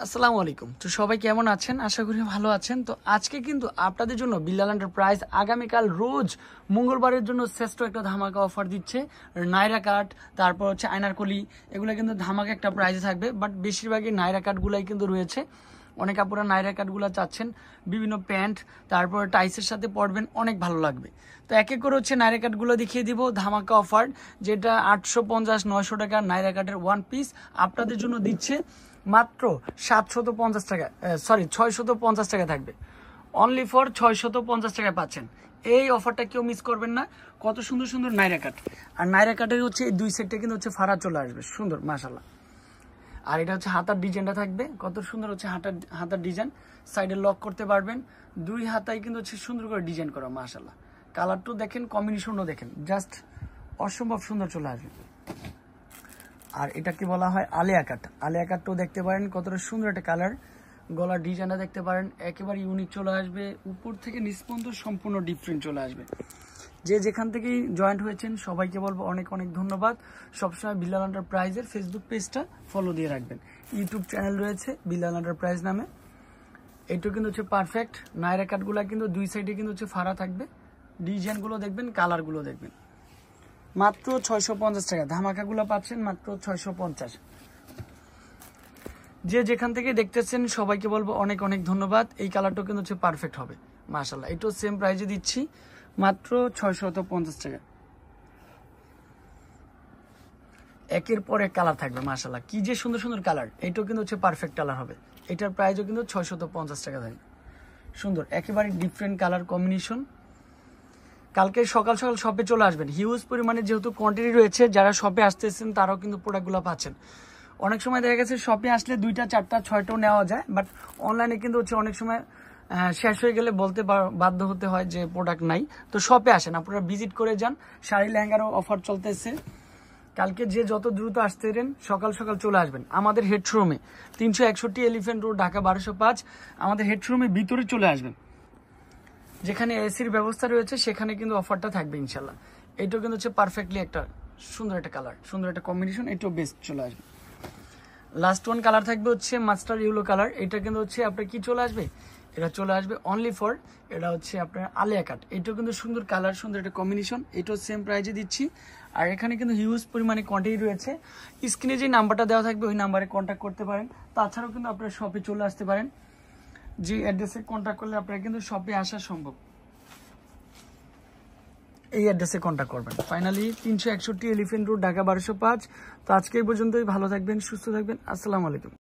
আসসালামু আলাইকুম। তো সবাই কেমন আছেন? আশা করি ভালো আছেন। তো আজকে কিন্তু আপনাদের জন্য বিল্লাল এন্টারপ্রাইজ আগামীকাল রোজ মঙ্গলবারের জন্য শ্রেষ্ঠ একটা ধামাকা অফার দিচ্ছে। নাইরা কাট, তারপর হচ্ছে আয়নারকলি, এগুলো কিন্তু ধামাকা একটা প্রাইজে থাকবে। বাট বেশিরভাগই নাইরা কাটগুলাই কিন্তু রয়েছে। অনেক আপুরা নাইরা কাটগুলো চাচ্ছেন, বিভিন্ন প্যান্ট, তারপর টাইসের সাথে পরবেন, অনেক ভালো লাগবে। তো এক এক করে হচ্ছে নাইরা কাটগুলো দেখিয়ে দিব ধামাকা অফার, যেটা 850-900 টাকার নাইরা কাটের ওয়ান পিস আপনাদের জন্য দিচ্ছে মাত্র 750 টাকা, 650 টাকা থাকবে। অনলি ফর 650 টাকায় পাচ্ছেন। এই অফারটা কেউ মিস করবেন না। কত সুন্দর সুন্দর নাইরা কাট, আর নাইরা কাটের হচ্ছে এই দুই সেটটা কিন্তু হচ্ছে ফাড়া চলে আসবে, সুন্দর মাশাল্লাহ। আর এটা হচ্ছে হাতার ডিজাইনটা থাকবে, কত সুন্দর হচ্ছে হাতার ডিজাইন, সাইডে লক করতে পারবেন। দুই হাতায় কিন্তু হচ্ছে সুন্দর করে ডিজাইন করা মাশাল্লাহ। কালারটাও দেখেন, কম্বিনেশনও দেখেন, জাস্ট অসম্ভব সুন্দর চলে আসবে। আর এটাকে বলা হয় আলিয়া কাট। আলিয়া কাটটাও দেখতে পারেন, কতটা সুন্দর একটা কালার। গলার ডিজাইনটা দেখতে পারেন, একেবারে ইউনিক চলে আসবে। উপর থেকে নিচ পর্যন্ত সম্পূর্ণ ডিফারেন্ট চলে আসবে। যে যেখান থেকেই জয়েন্ট হয়েছেন সবাইকে বলবো অনেক অনেক ধন্যবাদ। সবসময় বিল্লাল এন্টারপ্রাইজের ফেসবুক পেজটা ফলো দিয়ে রাখবেন। ইউটিউব চ্যানেল রয়েছে বিল্লাল এন্টারপ্রাইজ নামে। এইটা কিন্তু হচ্ছে পারফেক্ট। নাইরা কাটগুলো কিন্তু দুই সাইডে কিন্তু হচ্ছে ফাড়া থাকবে। ডিজাইনগুলো দেখবেন, কালারগুলো দেখবেন। মাত্র 650 টাকা ধামাকাগুলো পাচ্ছেন, মাত্র 650। যে যেখান থেকে দেখতেছেন সবাইকে বলবো অনেক অনেক ধন্যবাদ। এই কালারটা কিন্তু হচ্ছে পারফেক্ট হবে মাশাআল্লাহ। এটাও সেম প্রাইজে দিচ্ছি, মাত্র 650 টাকা। একের পর এক কালার থাকবে মাশাআল্লাহ, কি যে সুন্দর সুন্দর কালার। এটাও কিন্তু হচ্ছে পারফেক্ট কালার হবে। এটার প্রাইসও কিন্তু 650 টাকা থাকবে। সুন্দর, একেবারে ডিফারেন্ট কালার কম্বিনেশন। কালকে সকাল সকাল শপে চলে আসবেন। হিউজ পরিমাণে যেহেতু কোয়ান্টিটি রয়েছে, যারা শপে আসতেছেন তারাও কিন্তু প্রোডাক্টগুলো পাচ্ছেন। অনেক সময় দেখা গেছে শপে আসলে 2টা 4টা 6টাও নেওয়া যায়, বাট অনলাইনে কিন্তু হচ্ছে অনেক সময় শেষ হয়ে গেলে বলতে বাধ্য হতে হয় যে প্রোডাক্ট নাই। তো শপে আসেন, আপনারা ভিজিট করে যান। শাড়ি লেহেঙ্গারও অফার চলতেছে। কালকে যে যত দ্রুত আসতে পারেন সকাল সকাল চলে আসবেন আমাদের হেডশোরুমে, 361 এলিফ্যান্ট রোড, ঢাকা 1205। আমাদের হেডশোরুমের ভিতরে চলে আসবেন, যেখানে এসির ব্যবস্থা রয়েছে সেখানে কিন্তু অফারটা থাকবে ইনশাল্লাহ। এইটাও কিন্তু হচ্ছে পারফেক্টলি একটা সুন্দর একটা কালার, সুন্দর একটা কম্বিনেশন। এটাও বেস্ট চলে আসবে। লাস্ট ওয়ান কালার থাকবে হচ্ছে মাস্টার ইয়েলো কালার। এটা কিন্তু হচ্ছে আপনার কি চলে আসবে, এটা চলে আসবে অনলি ফর, এটা হচ্ছে আপনার আলিয়া কাট। এটাও কিন্তু সুন্দর কালার, সুন্দর একটা কম্বিনেশন। এটাও সেম প্রাইজে দিচ্ছি। আর এখানে কিন্তু হিউজ পরিমাণে কোয়ান্টিটি রয়েছে। স্ক্রিনে যে নাম্বারটা দেওয়া থাকবে ওই নাম্বারে কন্ট্যাক্ট করতে পারেন। তাছাড়াও কিন্তু আপনার শপে চলে আসতে পারেন। যে অ্যাড্রেসে কন্ট্যাক্ট করলে আপনারা কিন্তু শপে আসা সম্ভব। এই অ্যাড্রেসে কন্ট্যাক্ট করবেন। Finally 361 elephant road, Dhaka 1205। তো আজকে এই পর্যন্তই। ভালো থাকবেন, সুস্থ থাকবেন। আসসালামু আলাইকুম।